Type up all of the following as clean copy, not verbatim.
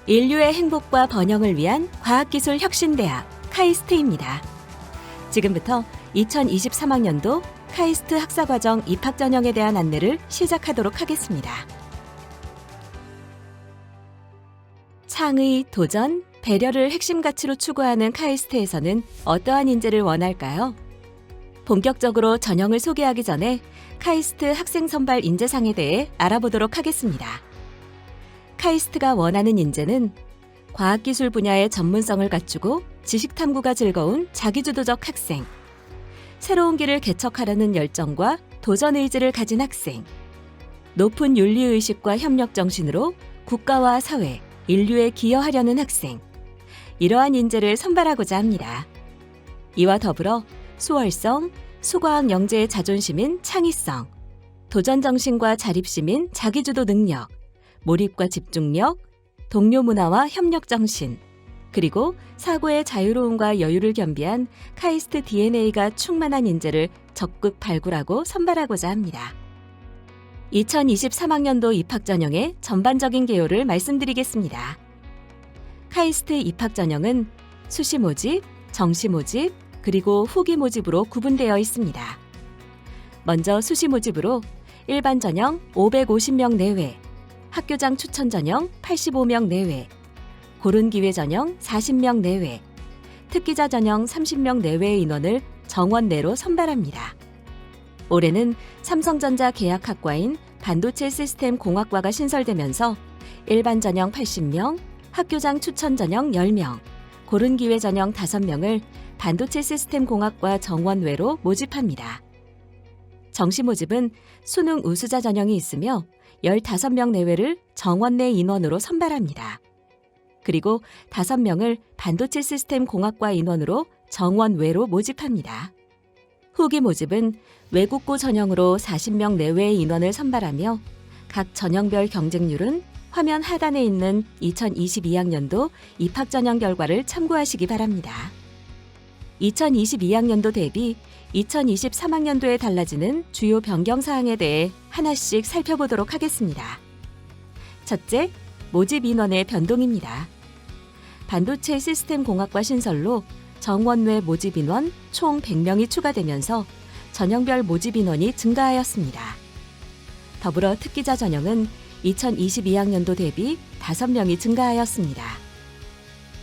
인류의 행복과 번영을 위한 과학기술 혁신대학 카이스트입니다. 지금부터 2023학년도 카이스트 학사과정 입학전형에 대한 안내를 시작하도록 하겠습니다. 창의, 도전, 배려를 핵심 가치로 추구하는 카이스트에서는 어떠한 인재를 원할까요? 본격적으로 전형을 소개하기 전에 카이스트 학생 선발 인재상에 대해 알아보도록 하겠습니다. 카이스트가 원하는 인재는 과학기술 분야의 전문성을 갖추고 지식 탐구가 즐거운 자기주도적 학생, 새로운 길을 개척하려는 열정과 도전 의지를 가진 학생, 높은 윤리의식과 협력 정신으로 국가와 사회, 인류에 기여하려는 학생, 이러한 인재를 선발하고자 합니다. 이와 더불어 수월성, 수과학 영재의 자존심인 창의성, 도전 정신과 자립심인 자기주도 능력, 몰입과 집중력, 동료 문화와 협력 정신, 그리고 사고의 자유로움과 여유를 겸비한 카이스트 DNA가 충만한 인재를 적극 발굴하고 선발하고자 합니다. 2023학년도 입학전형의 전반적인 개요를 말씀드리겠습니다. 카이스트 입학전형은 수시 모집, 정시 모집, 그리고 후기 모집으로 구분되어 있습니다. 먼저 수시 모집으로 일반 전형 550명 내외, 학교장 추천 전형 85명 내외, 고른 기회 전형 40명 내외, 특기자 전형 30명 내외의 인원을 정원 내로 선발합니다. 올해는 삼성전자 계약학과인 반도체 시스템 공학과가 신설되면서 일반 전형 80명, 학교장 추천 전형 10명, 고른 기회 전형 5명을 반도체 시스템 공학과 정원 외로 모집합니다. 정시 모집은 수능 우수자 전형이 있으며 15명 내외를 정원 내 인원으로 선발합니다. 그리고 5명을 반도체 시스템 공학과 인원으로 정원 외로 모집합니다. 후기 모집은 외국고 전형으로 40명 내외의 인원을 선발하며 각 전형별 경쟁률은 화면 하단에 있는 2022학년도 입학 전형 결과를 참고하시기 바랍니다. 2022학년도 대비 2023학년도에 달라지는 주요 변경 사항에 대해 하나씩 살펴보도록 하겠습니다. 첫째, 모집 인원의 변동입니다. 반도체 시스템 공학과 신설로 정원외 모집 인원 총 100명이 추가되면서 전형별 모집 인원이 증가하였습니다. 더불어 특기자 전형은 2022학년도 대비 5명이 증가하였습니다.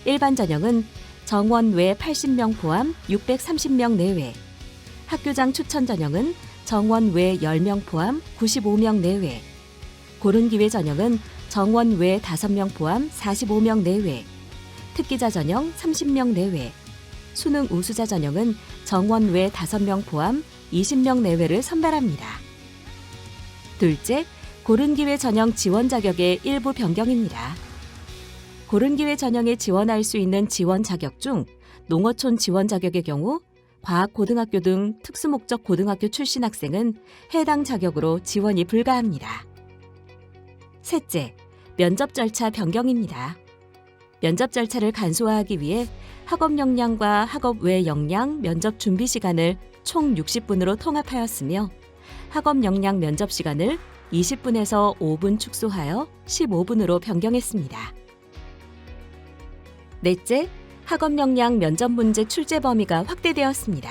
일반 전형은 정원 외 80명 포함 630명 내외, 학교장 추천 전형은 정원 외 10명 포함 95명 내외, 고른 기회 전형은 정원 외 5명 포함 45명 내외, 특기자 전형 30명 내외, 수능 우수자 전형은 정원 외 5명 포함 20명 내외를 선발합니다. 둘째, 고른 기회 전형 지원 자격의 일부 변경입니다. 고른 기회 전형에 지원할 수 있는 지원 자격 중 농어촌 지원 자격의 경우 과학고등학교 등 특수목적 고등학교 출신 학생은 해당 자격으로 지원이 불가합니다. 셋째, 면접 절차 변경입니다. 면접 절차를 간소화하기 위해 학업 역량과 학업 외 역량 면접 준비 시간을 총 60분으로 통합하였으며 학업 역량 면접 시간을 20분에서 5분 축소하여 15분으로 변경했습니다. 넷째, 학업 역량 면접 문제 출제 범위가 확대되었습니다.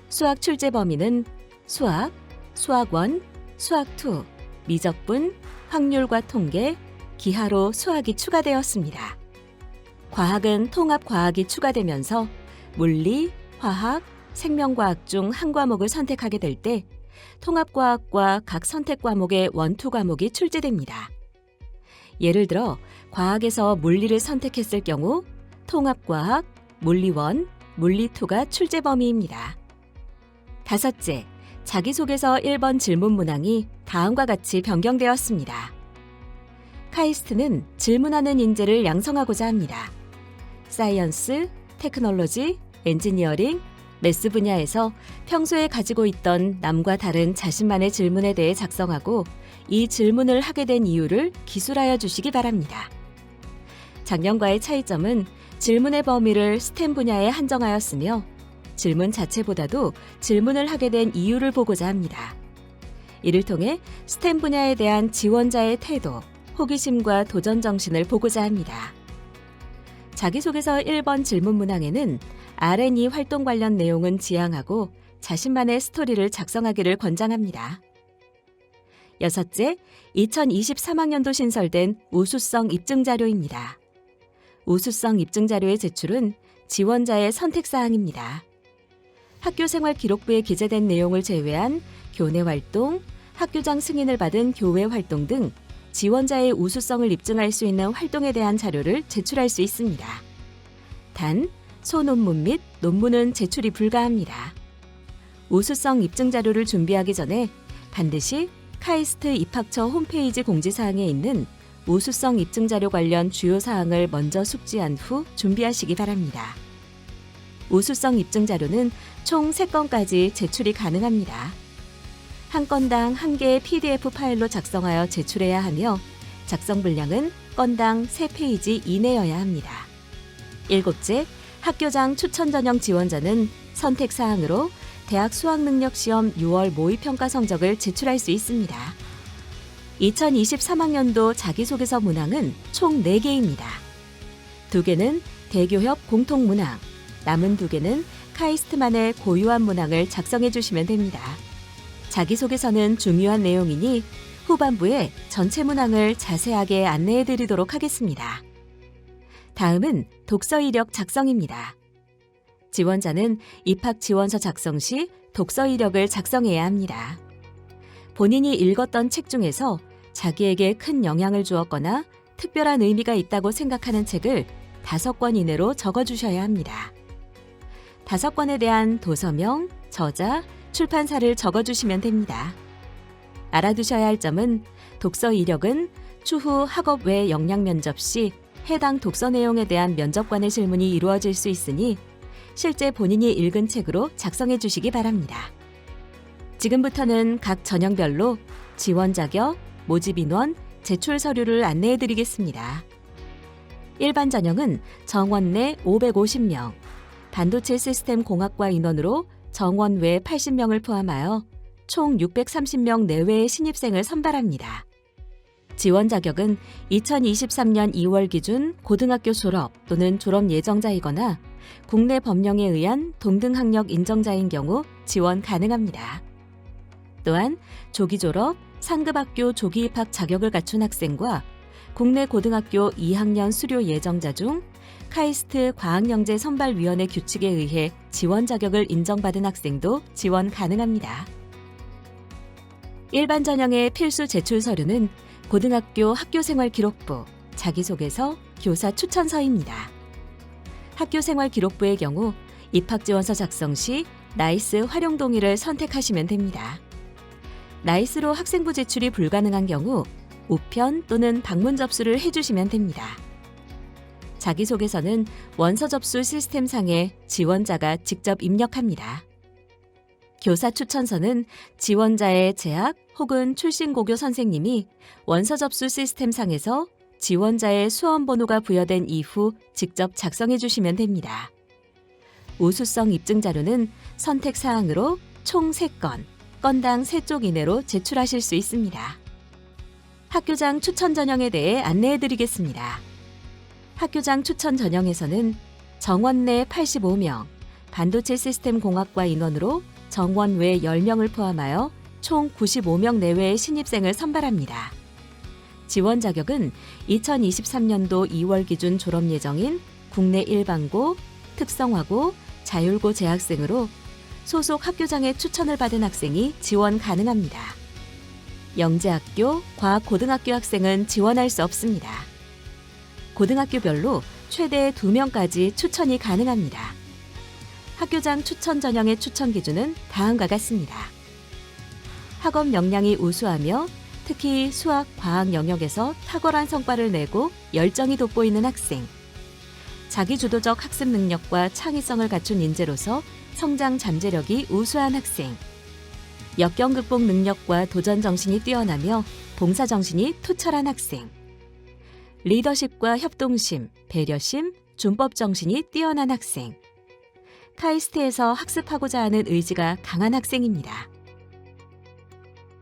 수학 출제 범위는 수학, 수학 1, 수학 2, 미적분, 확률과 통계, 기하로 수학이 추가되었습니다. 과학은 통합 과학이 추가되면서 물리, 화학, 생명과학 중 한 과목을 선택하게 될 때 통합과학과 각 선택 과목의 원투 과목이 출제됩니다. 예를 들어 과학에서 물리를 선택했을 경우 통합과학, 물리1, 물리2가 출제 범위입니다. 다섯째, 자기소개서 1번 질문 문항이 다음과 같이 변경되었습니다. 카이스트는 질문하는 인재를 양성하고자 합니다. 사이언스, 테크놀로지, 엔지니어링, 매스 분야에서 평소에 가지고 있던 남과 다른 자신만의 질문에 대해 작성하고 이 질문을 하게 된 이유를 기술하여 주시기 바랍니다. 작년과의 차이점은 질문의 범위를 스템 분야에 한정하였으며 질문 자체보다도 질문을 하게 된 이유를 보고자 합니다. 이를 통해 스템 분야에 대한 지원자의 태도, 호기심과 도전 정신을 보고자 합니다. 자기소개서 1번 질문 문항에는 R&E 활동 관련 내용은 지양하고 자신만의 스토리를 작성하기를 권장합니다. 여섯째, 2023학년도 신설된 우수성 입증 자료입니다. 우수성 입증 자료의 제출은 지원자의 선택사항입니다. 학교생활 기록부에 기재된 내용을 제외한 교내 활동, 학교장 승인을 받은 교외 활동 등 지원자의 우수성을 입증할 수 있는 활동에 대한 자료를 제출할 수 있습니다. 단, 소논문 및 논문은 제출이 불가합니다. 우수성 입증 자료를 준비하기 전에 반드시 카이스트 입학처 홈페이지 공지사항에 있는 우수성 입증 자료 관련 주요 사항을 먼저 숙지한 후 준비하시기 바랍니다. 우수성 입증 자료는 총 3건까지 제출이 가능합니다. 한 건당 1개의 PDF 파일로 작성하여 제출해야 하며 작성 분량은 건당 3페이지 이내여야 합니다. 일곱째, 학교장 추천 전형 지원자는 선택 사항으로 대학 수학능력시험 6월 모의평가 성적을 제출할 수 있습니다. 2023학년도 자기소개서 문항은 총 4개입니다. 2개는 대교협 공통 문항, 남은 2개는 카이스트만의 고유한 문항을 작성해 주시면 됩니다. 자기소개서는 중요한 내용이니 후반부에 전체 문항을 자세하게 안내해 드리도록 하겠습니다. 다음은 독서 이력 작성입니다. 지원자는 입학 지원서 작성 시 독서 이력을 작성해야 합니다. 본인이 읽었던 책 중에서 자기에게 큰 영향을 주었거나 특별한 의미가 있다고 생각하는 책을 5권 이내로 적어주셔야 합니다. 5권에 대한 도서명, 저자, 출판사를 적어주시면 됩니다. 알아두셔야 할 점은 독서 이력은 추후 학업 외 역량 면접 시 해당 독서 내용에 대한 면접관의 질문이 이루어질 수 있으니 실제 본인이 읽은 책으로 작성해 주시기 바랍니다. 지금부터는 각 전형별로 지원 자격, 모집 인원, 제출 서류를 안내해 드리겠습니다. 일반 전형은 정원 내 550명, 반도체 시스템 공학과 인원으로 정원 외 80명을 포함하여 총 630명 내외의 신입생을 선발합니다. 지원 자격은 2023년 2월 기준 고등학교 졸업 또는 졸업 예정자이거나 국내 법령에 의한 동등학력 인정자인 경우 지원 가능합니다. 또한 조기 졸업, 상급학교 조기 입학 자격을 갖춘 학생과 국내 고등학교 2학년 수료 예정자 중 카이스트 과학영재 선발위원회 규칙에 의해 지원 자격을 인정받은 학생도 지원 가능합니다. 일반 전형의 필수 제출 서류는 고등학교 학교생활 기록부, 자기소개서, 교사 추천서입니다. 학교생활 기록부의 경우 입학지원서 작성 시 나이스 활용 동의를 선택하시면 됩니다. 나이스로 학생부 제출이 불가능한 경우 우편 또는 방문 접수를 해주시면 됩니다. 자기소개서는 원서 접수 시스템상에 지원자가 직접 입력합니다. 교사 추천서는 지원자의 재학 혹은 출신 고교 선생님이 원서 접수 시스템상에서 지원자의 수험 번호가 부여된 이후 직접 작성해 주시면 됩니다. 우수성 입증 자료는 선택 사항으로 총 3건, 건당 3쪽 이내로 제출하실 수 있습니다. 학교장 추천 전형에 대해 안내해 드리겠습니다. 학교장 추천 전형에서는 정원 내 85명, 반도체 시스템 공학과 인원으로 정원 외 10명을 포함하여 총 95명 내외의 신입생을 선발합니다. 지원 자격은 2023년도 2월 기준 졸업 예정인 국내 일반고, 특성화고, 자율고 재학생으로 소속 학교장의 추천을 받은 학생이 지원 가능합니다. 영재학교, 과학고등학교 학생은 지원할 수 없습니다. 고등학교별로 최대 2명까지 추천이 가능합니다. 학교장 추천 전형의 추천 기준은 다음과 같습니다. 학업 역량이 우수하며 특히 수학, 과학 영역에서 탁월한 성과를 내고 열정이 돋보이는 학생, 자기주도적 학습 능력과 창의성을 갖춘 인재로서 성장 잠재력이 우수한 학생, 역경 극복 능력과 도전 정신이 뛰어나며 봉사 정신이 투철한 학생, 리더십과 협동심, 배려심, 준법 정신이 뛰어난 학생, 카이스트에서 학습하고자 하는 의지가 강한 학생입니다.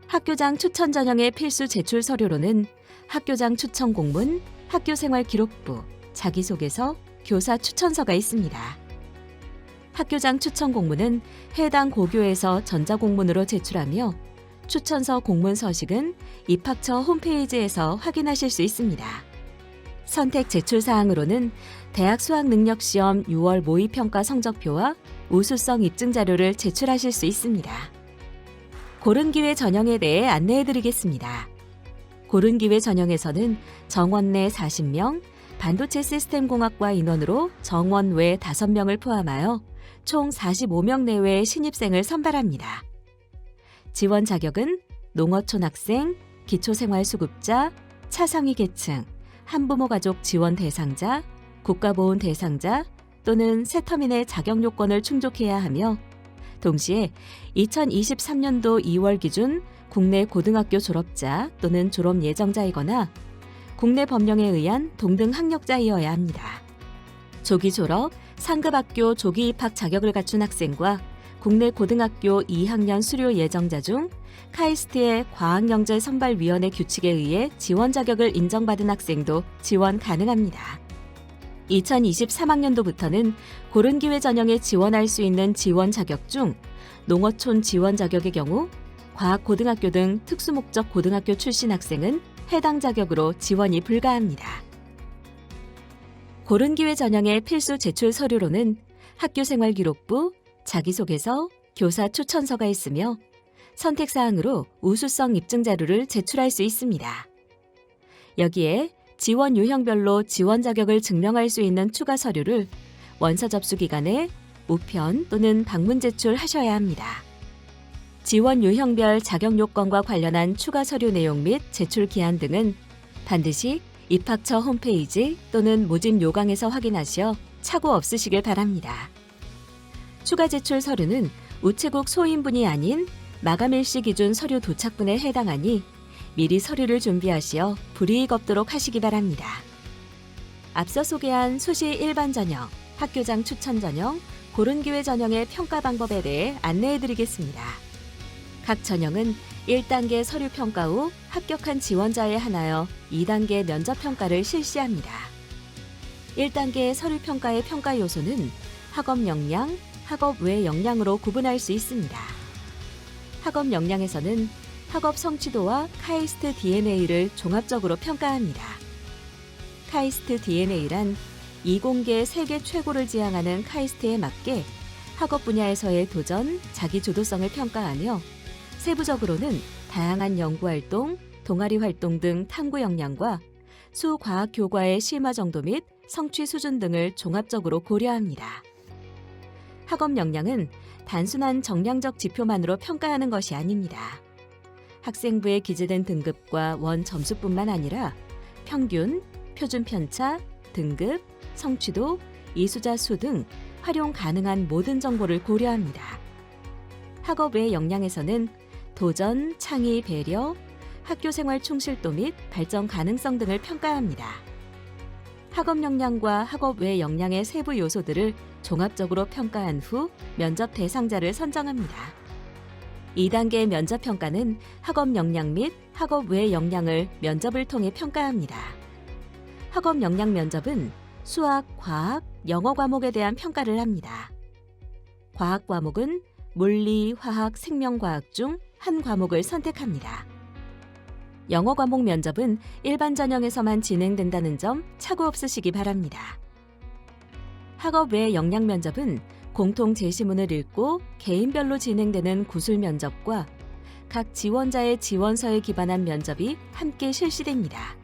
학교장 추천 전형의 필수 제출 서류로는 학교장 추천 공문, 학교생활 기록부, 자기소개서, 교사 추천서가 있습니다. 학교장 추천 공문은 해당 고교에서 전자공문으로 제출하며 추천서 공문 서식은 입학처 홈페이지에서 확인하실 수 있습니다. 선택 제출 사항으로는 대학 수학능력시험 6월 모의평가 성적표와 우수성 입증 자료를 제출하실 수 있습니다. 고른기회 전형에 대해 안내해드리겠습니다. 고른기회 전형에서는 정원 내 40명, 반도체 시스템공학과 인원으로 정원 외 5명을 포함하여 총 45명 내외의 신입생을 선발합니다. 지원 자격은 농어촌 학생, 기초생활수급자, 차상위 계층, 한부모 가족 지원 대상자, 국가보훈 대상자 또는 세터민의 자격 요건을 충족해야 하며 동시에 2023년도 2월 기준 국내 고등학교 졸업자 또는 졸업 예정자이거나 국내 법령에 의한 동등 학력자이어야 합니다. 조기 졸업, 상급학교 조기 입학 자격을 갖춘 학생과 국내 고등학교 2학년 수료 예정자 중 카이스트의 과학영재 선발위원회 규칙에 의해 지원 자격을 인정받은 학생도 지원 가능합니다. 2023학년도부터는 고른기회 전형에 지원할 수 있는 지원 자격 중 농어촌 지원 자격의 경우 과학고등학교 등 특수목적 고등학교 출신 학생은 해당 자격으로 지원이 불가합니다. 고른기회 전형의 필수 제출 서류로는 학교생활기록부, 자기소개서, 교사 추천서가 있으며 선택사항으로 우수성 입증 자료를 제출할 수 있습니다. 여기에 지원 유형별로 지원 자격을 증명할 수 있는 추가 서류를 원서 접수 기간에 우편 또는 방문 제출하셔야 합니다. 지원 유형별 자격 요건과 관련한 추가 서류 내용 및 제출 기한 등은 반드시 입학처 홈페이지 또는 모집 요강에서 확인하셔 착오 없으시길 바랍니다. 추가 제출 서류는 우체국 소인분이 아닌 마감일시 기준 서류 도착분에 해당하니 미리 서류를 준비하시어 불이익 없도록 하시기 바랍니다. 앞서 소개한 수시 일반 전형, 학교장 추천 전형, 고른기회 전형의 평가 방법에 대해 안내해드리겠습니다. 각 전형은 1단계 서류 평가 후 합격한 지원자에 한하여 2단계 면접 평가를 실시합니다. 1단계 서류 평가의 평가 요소는 학업 역량, 학업 외 역량으로 구분할 수 있습니다. 학업 역량에서는 학업 성취도와 카이스트 DNA를 종합적으로 평가합니다. 카이스트 DNA란 이공계 세계 최고를 지향하는 카이스트에 맞게 학업 분야에서의 도전, 자기 주도성을 평가하며 세부적으로는 다양한 연구활동, 동아리 활동 등 탐구 역량과 수과학 교과의 심화 정도 및 성취 수준 등을 종합적으로 고려합니다. 학업 역량은 단순한 정량적 지표만으로 평가하는 것이 아닙니다. 학생부에 기재된 등급과 원 점수뿐만 아니라 평균, 표준 편차, 등급, 성취도, 이수자 수 등 활용 가능한 모든 정보를 고려합니다. 학업 외 역량에서는 도전, 창의, 배려, 학교생활 충실도 및 발전 가능성 등을 평가합니다. 학업 역량과 학업 외 역량의 세부 요소들을 종합적으로 평가한 후 면접 대상자를 선정합니다. 2단계 면접 평가는 학업 역량 및 학업 외 역량을 면접을 통해 평가합니다. 학업 역량 면접은 수학, 과학, 영어 과목에 대한 평가를 합니다. 과학 과목은 물리, 화학, 생명과학 중 한 과목을 선택합니다. 영어 과목 면접은 일반 전형에서만 진행된다는 점 착오 없으시기 바랍니다. 학업 외 역량 면접은 공통 제시문을 읽고 개인별로 진행되는 구술 면접과 각 지원자의 지원서에 기반한 면접이 함께 실시됩니다.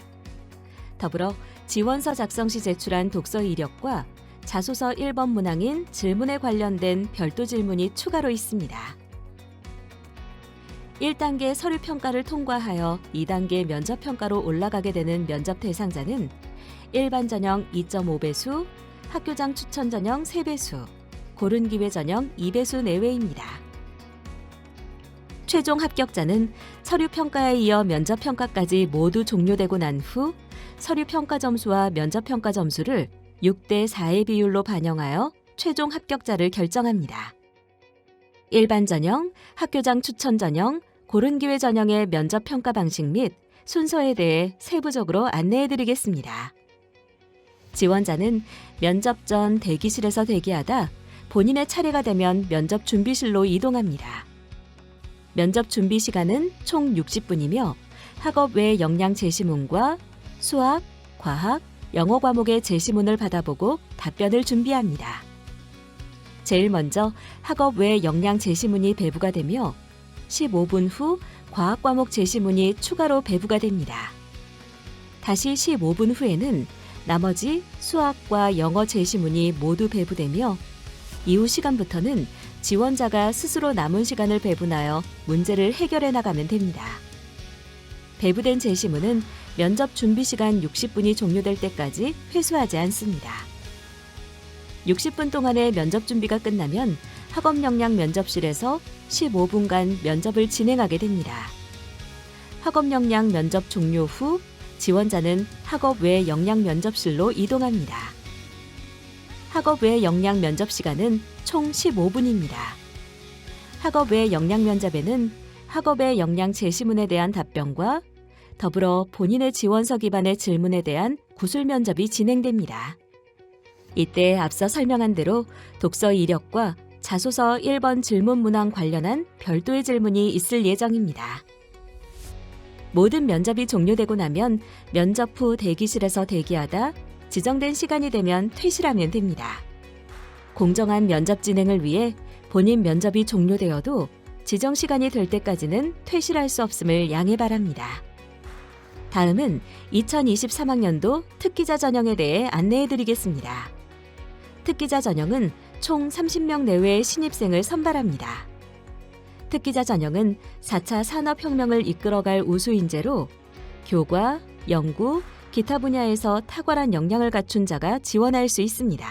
더불어 지원서 작성 시 제출한 독서 이력과 자소서 1번 문항인 질문에 관련된 별도 질문이 추가로 있습니다. 1단계 서류 평가를 통과하여 2단계 면접 평가로 올라가게 되는 면접 대상자는 일반 전형 2.5배수, 학교장 추천 전형 3배수, 고른기회 전형 2배수 내외입니다. 최종 합격자는 서류 평가에 이어 면접 평가까지 모두 종료되고 난 후 서류 평가 점수와 면접 평가 점수를 6대 4의 비율로 반영하여 최종 합격자를 결정합니다. 일반 전형, 학교장 추천 전형, 고른기회 전형의 면접 평가 방식 및 순서에 대해 세부적으로 안내해드리겠습니다. 지원자는 면접 전 대기실에서 대기하다 본인의 차례가 되면 면접 준비실로 이동합니다. 면접 준비 시간은 총 60분이며 학업 외 역량 제시문과 수학, 과학, 영어 과목의 제시문을 받아보고 답변을 준비합니다. 제일 먼저 학업 외 역량 제시문이 배부가 되며 15분 후 과학 과목 제시문이 추가로 배부가 됩니다. 다시 15분 후에는 나머지 수학과 영어 제시문이 모두 배부되며 이후 시간부터는 지원자가 스스로 남은 시간을 배분하여 문제를 해결해 나가면 됩니다. 배부된 제시문은 면접 준비 시간 60분이 종료될 때까지 회수하지 않습니다. 60분 동안의 면접 준비가 끝나면 학업 역량 면접실에서 15분간 면접을 진행하게 됩니다. 학업 역량 면접 종료 후 지원자는 학업 외 역량 면접실로 이동합니다. 학업 외 역량 면접 시간은 총 15분입니다. 학업 외 역량 면접에는 학업의 역량 제시문에 대한 답변과 더불어 본인의 지원서 기반의 질문에 대한 구술 면접이 진행됩니다. 이때 앞서 설명한 대로 독서 이력과 자소서 1번 질문 문항 관련한 별도의 질문이 있을 예정입니다. 모든 면접이 종료되고 나면 면접 후 대기실에서 대기하다 지정된 시간이 되면 퇴실하면 됩니다. 공정한 면접 진행을 위해 본인 면접이 종료되어도 지정 시간이 될 때까지는 퇴실할 수 없음을 양해 바랍니다. 다음은 2023학년도 특기자 전형에 대해 안내해드리겠습니다. 특기자 전형은 총 30명 내외의 신입생을 선발합니다. 특기자 전형은 4차 산업혁명을 이끌어갈 우수 인재로 교과, 연구, 기타 분야에서 탁월한 역량을 갖춘 자가 지원할 수 있습니다.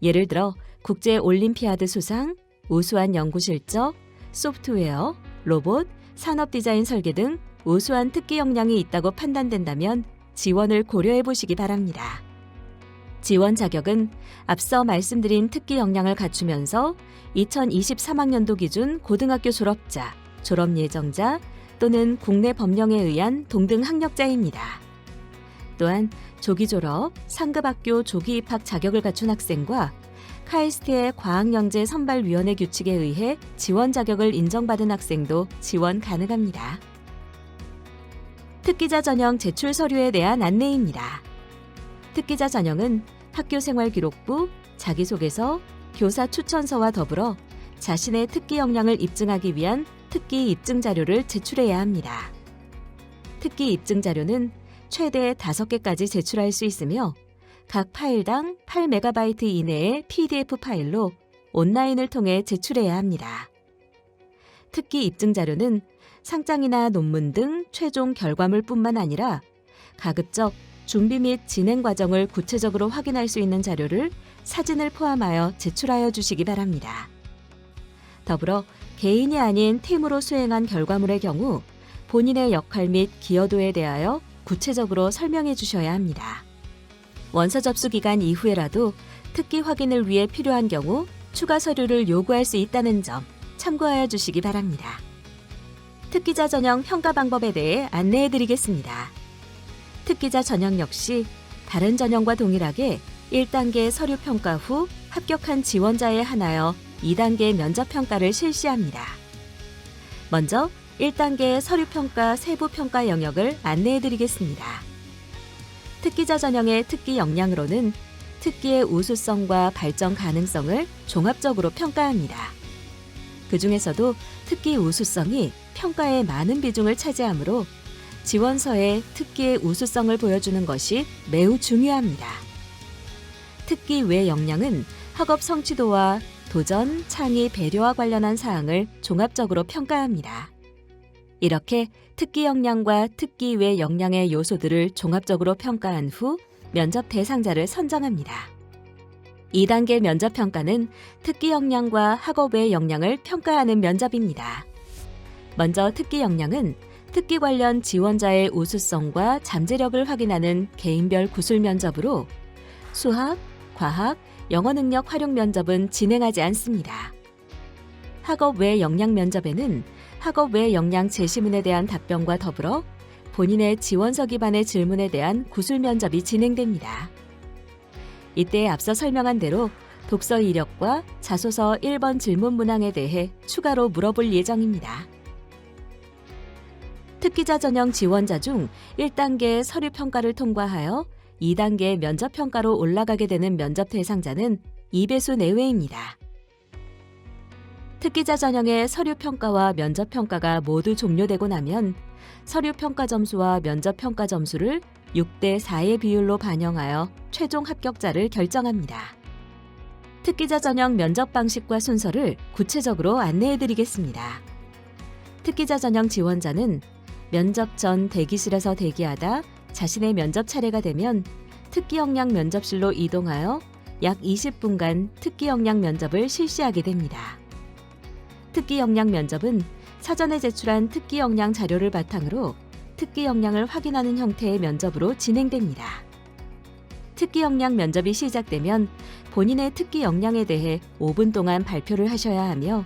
예를 들어 국제올림피아드 수상, 우수한 연구 실적, 소프트웨어, 로봇, 산업 디자인 설계 등 우수한 특기 역량이 있다고 판단된다면 지원을 고려해 보시기 바랍니다. 지원 자격은 앞서 말씀드린 특기 역량을 갖추면서 2023학년도 기준 고등학교 졸업자, 졸업 예정자 또는 국내 법령에 의한 동등 학력자입니다. 또한 조기 졸업, 상급학교 조기 입학 자격을 갖춘 학생과 카이스트의 과학영재 선발위원회 규칙에 의해 지원 자격을 인정받은 학생도 지원 가능합니다. 특기자 전형 제출 서류에 대한 안내입니다. 특기자 전형은 학교생활기록부, 자기소개서, 교사 추천서와 더불어 자신의 특기 역량을 입증하기 위한 특기 입증 자료를 제출해야 합니다. 특기 입증 자료는 최대 5개까지 제출할 수 있으며 각 파일당 8MB 이내의 PDF 파일로 온라인을 통해 제출해야 합니다. 특기 입증 자료는 상장이나 논문 등 최종 결과물뿐만 아니라 가급적 준비 및 진행 과정을 구체적으로 확인할 수 있는 자료를 사진을 포함하여 제출하여 주시기 바랍니다. 더불어 개인이 아닌 팀으로 수행한 결과물의 경우 본인의 역할 및 기여도에 대하여 구체적으로 설명해 주셔야 합니다. 원서 접수 기간 이후에라도 특기 확인을 위해 필요한 경우 추가 서류를 요구할 수 있다는 점 참고하여 주시기 바랍니다. 특기자 전형 평가 방법에 대해 안내해 드리겠습니다. 특기자 전형 역시 다른 전형과 동일하게 1단계 서류 평가 후 합격한 지원자에 한하여 2단계 면접 평가를 실시합니다. 먼저 1단계 서류 평가 세부 평가 영역을 안내해 드리겠습니다. 특기자 전형의 특기 역량으로는 특기의 우수성과 발전 가능성을 종합적으로 평가합니다. 그 중에서도 특기 우수성이 평가에 많은 비중을 차지하므로 지원서에 특기의 우수성을 보여주는 것이 매우 중요합니다. 특기 외 역량은 학업 성취도와 도전, 창의, 배려와 관련한 사항을 종합적으로 평가합니다. 이렇게 특기 역량과 특기 외 역량의 요소들을 종합적으로 평가한 후 면접 대상자를 선정합니다. 2단계 면접 평가는 특기 역량과 학업 외 역량을 평가하는 면접입니다. 먼저 특기 역량은 특기 관련 지원자의 우수성과 잠재력을 확인하는 개인별 구술 면접으로 수학, 과학, 영어 능력 활용 면접은 진행하지 않습니다. 학업 외 역량 면접에는 학업 외 역량 제시문에 대한 답변과 더불어 본인의 지원서 기반의 질문에 대한 구술 면접이 진행됩니다. 이때 앞서 설명한 대로 독서 이력과 자소서 1번 질문 문항에 대해 추가로 물어볼 예정입니다. 특기자 전형 지원자 중 1단계 서류 평가를 통과하여 2단계 면접 평가로 올라가게 되는 면접 대상자는 2배수 내외입니다. 특기자 전형의 서류 평가와 면접 평가가 모두 종료되고 나면 서류 평가 점수와 면접 평가 점수를 6대 4의 비율로 반영하여 최종 합격자를 결정합니다. 특기자 전형 면접 방식과 순서를 구체적으로 안내해 드리겠습니다. 특기자 전형 지원자는 면접 전 대기실에서 대기하다 자신의 면접 차례가 되면 특기 역량 면접실로 이동하여 약 20분간 특기 역량 면접을 실시하게 됩니다. 특기 역량 면접은 사전에 제출한 특기 역량 자료를 바탕으로 특기 역량을 확인하는 형태의 면접으로 진행됩니다. 특기 역량 면접이 시작되면 본인의 특기 역량에 대해 5분 동안 발표를 하셔야 하며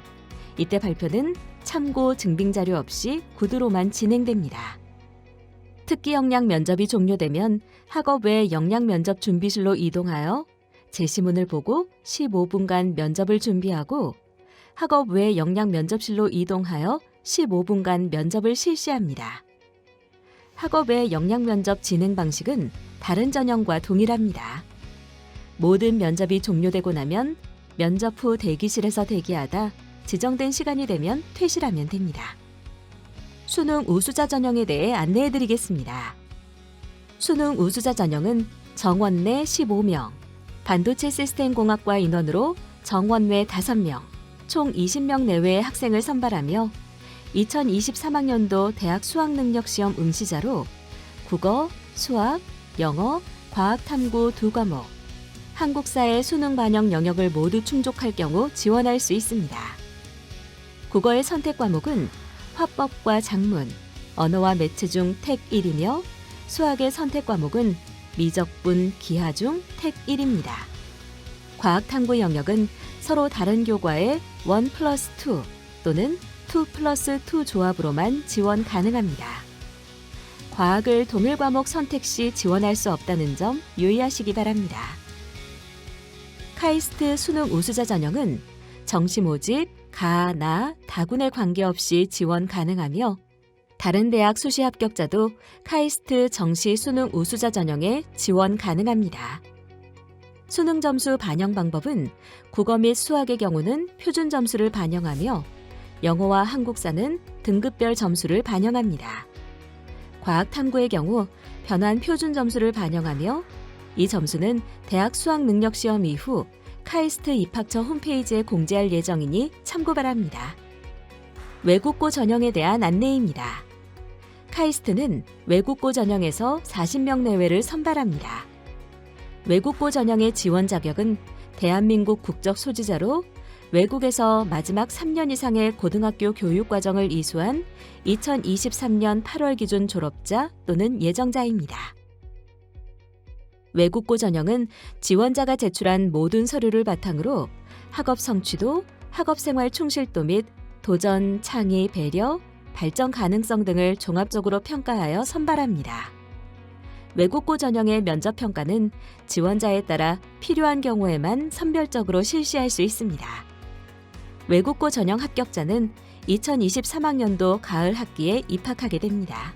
이때 발표는 참고 증빙 자료 없이 구두로만 진행됩니다. 특기 역량 면접이 종료되면 학업 외 역량 면접 준비실로 이동하여 제시문을 보고 15분간 면접을 준비하고 학업 외 역량 면접실로 이동하여 15분간 면접을 실시합니다. 학업 외 역량 면접 진행 방식은 다른 전형과 동일합니다. 모든 면접이 종료되고 나면 면접 후 대기실에서 대기하다 지정된 시간이 되면 퇴실하면 됩니다. 수능 우수자 전형에 대해 안내해 드리겠습니다. 수능 우수자 전형은 정원 내 15명, 반도체 시스템 공학과 인원으로 정원 외 5명, 총 20명 내외의 학생을 선발하며 2023학년도 대학 수학능력시험 응시자로 국어, 수학, 영어, 과학탐구 2과목, 한국사의 수능 반영 영역을 모두 충족할 경우 지원할 수 있습니다. 국어의 선택 과목은 화법과 작문, 언어와 매체 중 택 1이며 수학의 선택 과목은 미적분, 기하 중 택 1입니다. 과학탐구 영역은 서로 다른 교과의 1+2 또는 2+2 조합으로만 지원 가능합니다. 과학을 동일 과목 선택 시 지원할 수 없다는 점 유의하시기 바랍니다. 카이스트 수능 우수자 전형은 정시 모집, 가, 나, 다군에 관계없이 지원 가능하며 다른 대학 수시 합격자도 카이스트 정시 수능 우수자 전형에 지원 가능합니다. 수능 점수 반영 방법은 국어 및 수학의 경우는 표준 점수를 반영하며 영어와 한국사는 등급별 점수를 반영합니다. 과학탐구의 경우 변환 표준 점수를 반영하며 이 점수는 대학 수학능력시험 이후 카이스트 입학처 홈페이지에 공지할 예정이니 참고 바랍니다. 외국고 전형에 대한 안내입니다. 카이스트는 외국고 전형에서 40명 내외를 선발합니다. 외국고 전형의 지원 자격은 대한민국 국적 소지자로 외국에서 마지막 3년 이상의 고등학교 교육과정을 이수한 2023년 8월 기준 졸업자 또는 예정자입니다. 외국고 전형은 지원자가 제출한 모든 서류를 바탕으로 학업 성취도, 학업생활 충실도 및 도전, 창의, 배려, 발전 가능성 등을 종합적으로 평가하여 선발합니다. 외국고 전형의 면접 평가는 지원자에 따라 필요한 경우에만 선별적으로 실시할 수 있습니다. 외국고 전형 합격자는 2023학년도 가을 학기에 입학하게 됩니다.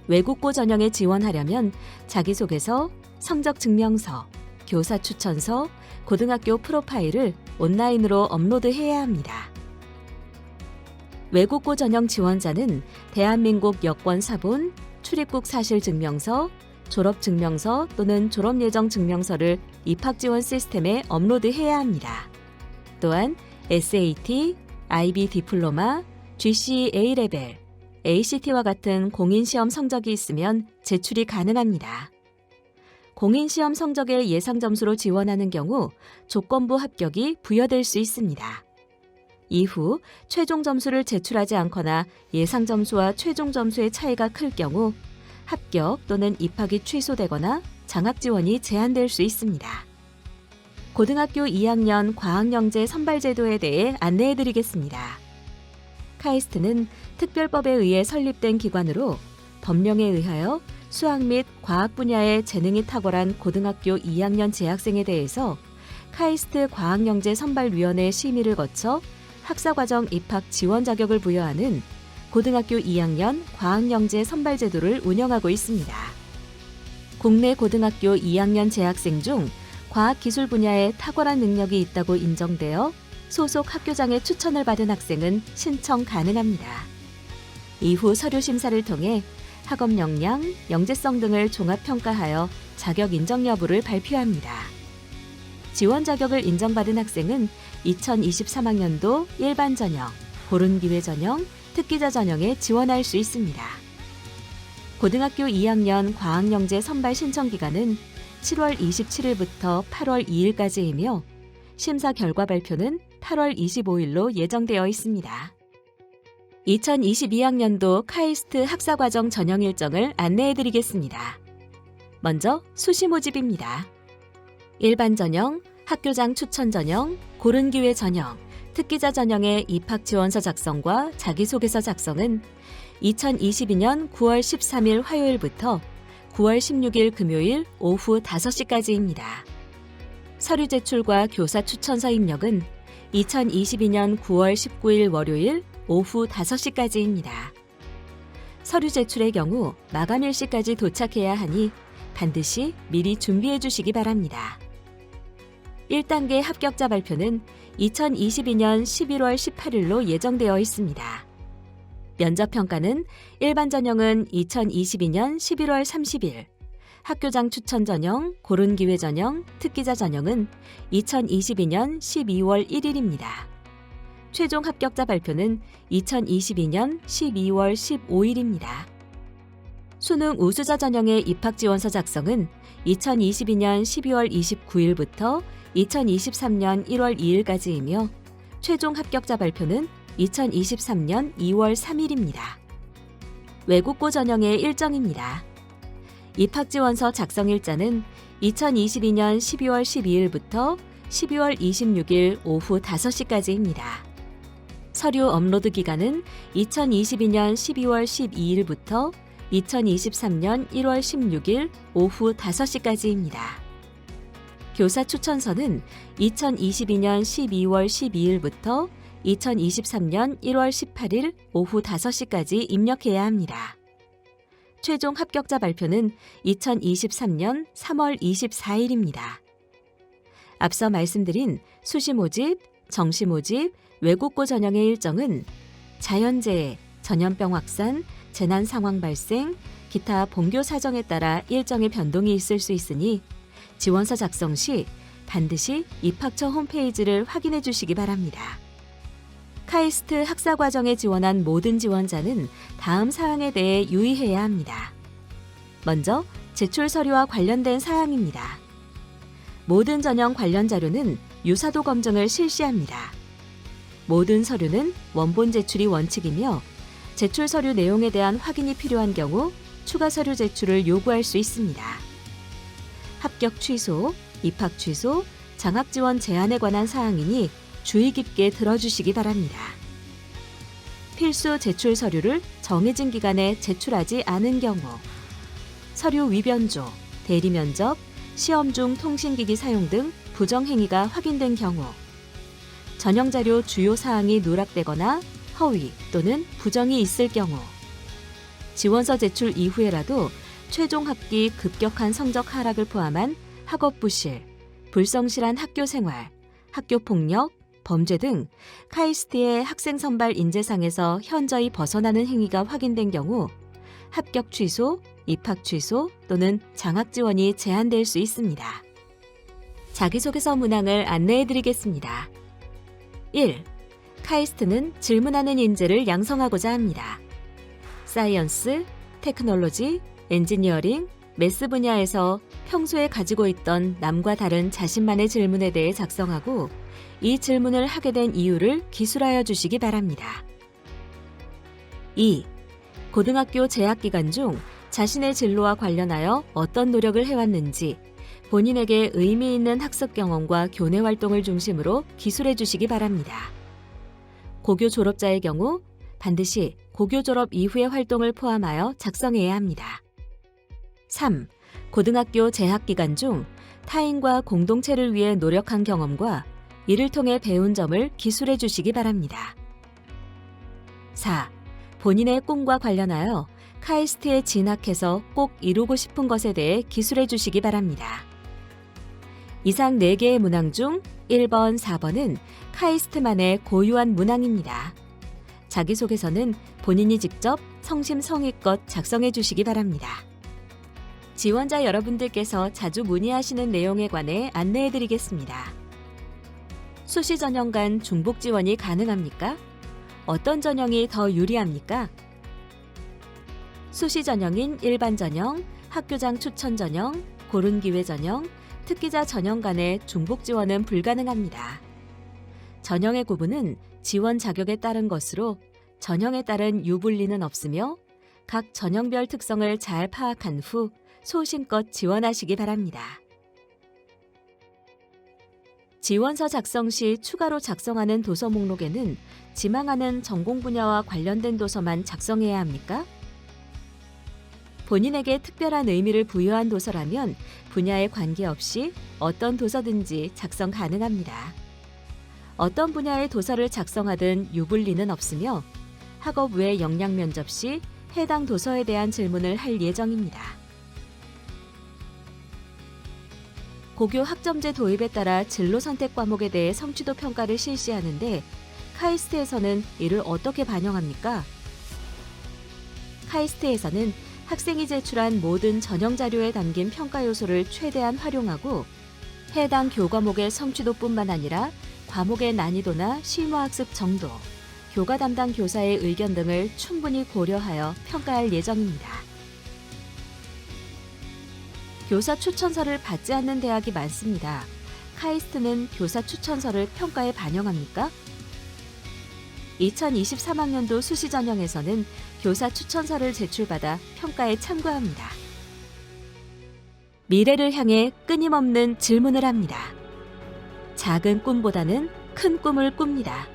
외국고 전형에 지원하려면 자기소개서, 성적증명서, 교사 추천서, 고등학교 프로파일을 온라인으로 업로드해야 합니다. 외국고 전형 지원자는 대한민국 여권 사본, 출입국 사실 증명서, 졸업증명서 또는 졸업예정 증명서를 입학지원 시스템에 업로드해야 합니다. 또한 SAT, IB 디플로마, GCE A레벨, ACT와 같은 공인시험 성적이 있으면 제출이 가능합니다. 공인시험 성적의 예상 점수로 지원하는 경우 조건부 합격이 부여될 수 있습니다. 이후 최종 점수를 제출하지 않거나 예상 점수와 최종 점수의 차이가 클 경우 합격 또는 입학이 취소되거나 장학 지원이 제한될 수 있습니다. 고등학교 2학년 과학영재 선발제도에 대해 안내해 드리겠습니다. 카이스트는 특별법에 의해 설립된 기관으로 법령에 의하여 수학 및 과학 분야에 재능이 탁월한 고등학교 2학년 재학생에 대해서 카이스트 과학영재 선발위원회 심의를 거쳐 학사과정 입학 지원 자격을 부여하는 고등학교 2학년 과학영재 선발 제도를 운영하고 있습니다. 국내 고등학교 2학년 재학생 중 과학기술 분야에 탁월한 능력이 있다고 인정되어 소속 학교장의 추천을 받은 학생은 신청 가능합니다. 이후 서류 심사를 통해 학업 역량, 영재성 등을 종합평가하여 자격 인정 여부를 발표합니다. 지원 자격을 인정받은 학생은 2023학년도 일반 전형, 고른기회 전형, 특기자 전형에 지원할 수 있습니다. 고등학교 2학년 과학영재 선발 신청 기간은 7월 27일부터 8월 2일까지이며 심사 결과 발표는 8월 25일로 예정되어 있습니다. 2022학년도 카이스트 학사과정 전형 일정을 안내해드리겠습니다. 먼저 수시 모집입니다. 일반 전형, 학교장 추천 전형, 고른기회 전형, 특기자 전형의 입학 지원서 작성과 자기소개서 작성은 2022년 9월 13일 화요일부터 9월 16일 금요일 오후 5시까지입니다. 서류 제출과 교사 추천서 입력은 2022년 9월 19일 월요일 오후 5시까지입니다. 서류 제출의 경우 마감 일시까지 도착해야 하니 반드시 미리 준비해 주시기 바랍니다. 1단계 합격자 발표는 2022년 11월 18일로 예정되어 있습니다. 면접평가는 일반 전형은 2022년 11월 30일, 학교장 추천 전형, 고른기회 전형, 특기자 전형은 2022년 12월 1일입니다. 최종 합격자 발표는 2022년 12월 15일입니다. 수능 우수자 전형의 입학 지원서 작성은 2022년 12월 29일부터 2023년 1월 2일까지이며 최종 합격자 발표는 2023년 2월 3일입니다. 외국고 전형의 일정입니다. 입학 지원서 작성 일자는 2022년 12월 12일부터 12월 26일 오후 5시까지입니다. 서류 업로드 기간은 2022년 12월 12일부터 2023년 1월 16일 오후 5시까지입니다. 교사 추천서는 2022년 12월 12일부터 2023년 1월 18일 오후 5시까지 입력해야 합니다. 최종 합격자 발표는 2023년 3월 24일입니다. 앞서 말씀드린 수시 모집, 정시 모집, 외국고 전형의 일정은 자연재해, 전염병 확산, 재난 상황 발생, 기타 본교 사정에 따라 일정의 변동이 있을 수 있으니 지원서 작성 시 반드시 입학처 홈페이지를 확인해 주시기 바랍니다. 카이스트 학사과정에 지원한 모든 지원자는 다음 사항에 대해 유의해야 합니다. 먼저 제출 서류와 관련된 사항입니다. 모든 전형 관련 자료는 유사도 검증을 실시합니다. 모든 서류는 원본 제출이 원칙이며 제출 서류 내용에 대한 확인이 필요한 경우 추가 서류 제출을 요구할 수 있습니다. 합격 취소, 입학 취소, 장학 지원 제한에 관한 사항이니 주의 깊게 들어주시기 바랍니다. 필수 제출 서류를 정해진 기간에 제출하지 않은 경우, 서류 위변조, 대리면접, 시험 중 통신기기 사용 등 부정행위가 확인된 경우, 전형자료 주요 사항이 누락되거나 허위 또는 부정이 있을 경우, 지원서 제출 이후에라도 최종 학기 급격한 성적 하락을 포함한 학업 부실, 불성실한 학교 생활, 학교 폭력, 범죄 등 카이스트의 학생 선발 인재상에서 현저히 벗어나는 행위가 확인된 경우 합격 취소, 입학 취소 또는 장학 지원이 제한될 수 있습니다. 자기소개서 문항을 안내해 드리겠습니다. 1. 카이스트는 질문하는 인재를 양성하고자 합니다. 사이언스, 테크놀로지, 엔지니어링, 매스 분야에서 평소에 가지고 있던 남과 다른 자신만의 질문에 대해 작성하고 이 질문을 하게 된 이유를 기술하여 주시기 바랍니다. 2. 고등학교 재학 기간 중 자신의 진로와 관련하여 어떤 노력을 해왔는지 본인에게 의미 있는 학습 경험과 교내 활동을 중심으로 기술해 주시기 바랍니다. 고교 졸업자의 경우 반드시 고교 졸업 이후의 활동을 포함하여 작성해야 합니다. 3. 고등학교 재학 기간 중 타인과 공동체를 위해 노력한 경험과 이를 통해 배운 점을 기술해 주시기 바랍니다. 4. 본인의 꿈과 관련하여 카이스트에 진학해서 꼭 이루고 싶은 것에 대해 기술해 주시기 바랍니다. 이상 4개의 문항 중 1번, 4번은 카이스트만의 고유한 문항입니다. 자기소개서는 본인이 직접 성심성의껏 작성해 주시기 바랍니다. 지원자 여러분들께서 자주 문의하시는 내용에 관해 안내해 드리겠습니다. 수시 전형 간 중복 지원이 가능합니까? 어떤 전형이 더 유리합니까? 수시 전형인 일반 전형, 학교장 추천 전형, 고른 기회 전형, 특기자 전형 간의 중복 지원은 불가능합니다. 전형의 구분은 지원 자격에 따른 것으로 전형에 따른 유불리는 없으며 각 전형별 특성을 잘 파악한 후 소신껏 지원하시기 바랍니다. 지원서 작성 시 추가로 작성하는 도서 목록에는 지망하는 전공 분야와 관련된 도서만 작성해야 합니까? 본인에게 특별한 의미를 부여한 도서라면 분야에 관계없이 어떤 도서든지 작성 가능합니다. 어떤 분야의 도서를 작성하든 유불리는 없으며 학업 외 역량 면접 시 해당 도서에 대한 질문을 할 예정입니다. 고교 학점제 도입에 따라 진로 선택 과목에 대해 성취도 평가를 실시하는데 카이스트에서는 이를 어떻게 반영합니까? 카이스트에서는 학생이 제출한 모든 전형 자료에 담긴 평가 요소를 최대한 활용하고 해당 교과목의 성취도뿐만 아니라 과목의 난이도나 실무학습 정도, 교과 담당 교사의 의견 등을 충분히 고려하여 평가할 예정입니다. 교사 추천서를 받지 않는 대학이 많습니다. 카이스트는 교사 추천서를 평가에 반영합니까? 2023학년도 수시 전형에서는 교사 추천서를 제출받아 평가에 참고합니다. 미래를 향해 끊임없는 질문을 합니다. 작은 꿈보다는 큰 꿈을 꿉니다.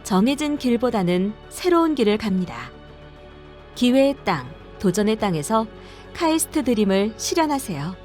정해진 길보다는 새로운 길을 갑니다. 기회의 땅, 도전의 땅에서 카이스트 드림을 실현하세요.